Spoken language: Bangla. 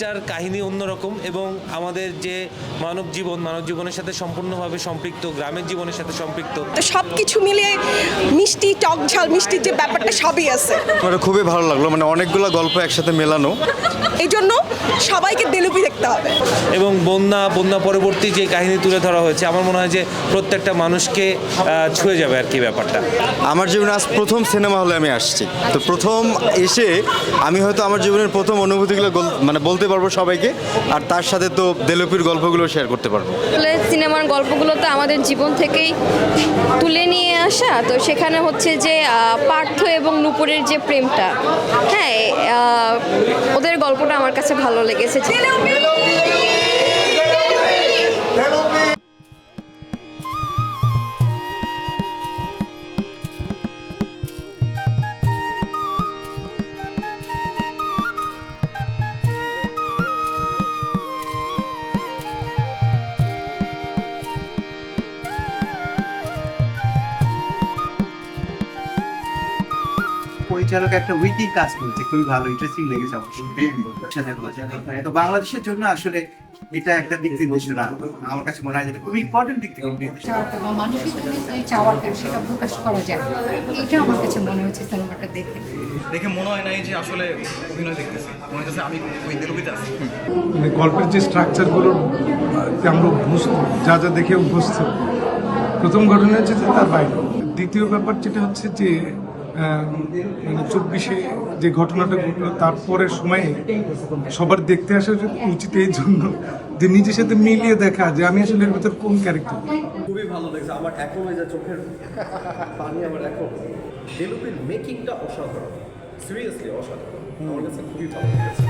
এইটার কাহিনী অন্যরকম এবং আমাদের যে মানব জীবনের সাথে সম্পূর্ণভাবে সম্পৃক্ত, গ্রামের জীবনের সাথে সম্পৃক্ত। তো সব কিছু মিলিয়ে মিষ্টি, টক ঝাল মিষ্টির যে ব্যাপারটা সবই আছে। আমার খুবই ভালো লাগলো, মানে অনেকগুলো গল্প একসাথে মেলানো। এই জন্য সবাইকে দেলুপি দেখতে হবে। এবং বন্যা পরবর্তী যে কাহিনী তুলে ধরা হয়েছে, আমার মনে হয় যে প্রত্যেকটা মানুষকে ছুঁয়ে যাবে আর কি ব্যাপারটা। আমার জীবনে আজ প্রথম সিনেমা হলে আমি আসছি, তো প্রথম এসে আমি হয়তো আমার জীবনের প্রথম অনুভূতিগুলো মানে বলতে পারবো সবাইকে, আর তার সাথে তো দেলুপির গল্পগুলো শেয়ার করতে পারবো। সিনেমার গল্পগুলো তো আমাদের জীবন থেকেই তুলে নিয়ে আসা, তো সেখানে হচ্ছে যে পার্থ এবং নূপুরের যে প্রেমটা, হ্যাঁ, ওদের গল্পটা আমার কাছে ভালো লেগেছে। পরিচালক একটা উইটি কাজ করেছে, খুবই ভালো, ইন্টারেস্টিং লেগেছে আমার। তো বাংলাদেশের জন্য আসলে এটা একটা দিক নির্দেশনা, আমার কাছে মনে হয় যেটা খুবই ইম্পর্টেন্ট দিক থেকে নির্দেশনা। মানুষের যে চাওয়াটা সেটা প্রকাশ করা যায়, এটা আমার কাছে মনে হচ্ছে সিনেমাটা দেখে মনে হয় নাই যে আসলে অভিনয় দেখতেছি, মনে হচ্ছে আমি ওই দেলুপিতে আছি। মানে গল্পের যে স্ট্রাকচারগুলো আমরা অভ্যস্ত, যা যা দেখে অভ্যস্ত, প্রথম ঘটনা হচ্ছে তার বাইরে। দ্বিতীয় ব্যাপার যেটা হচ্ছে যে মানে 24-এ যে ঘটনাটা ঘটলো তারপরের সময়ে সবার দেখতে আসা উচিত, এই জন্য যে নিজের সাথে মিলিয়ে দেখা যে আমি আসলে এর ভিতর কোন ক্যারেক্টার। খুবই ভালো লাগছে আমার, এখন ওই যে চোখের পানি আমার এখন। দেলুপির মেকিংটা অসাধারণ, সিরিয়াসলি অসাধারণ, আমার কাছে খুবই ভালো লেগেছে।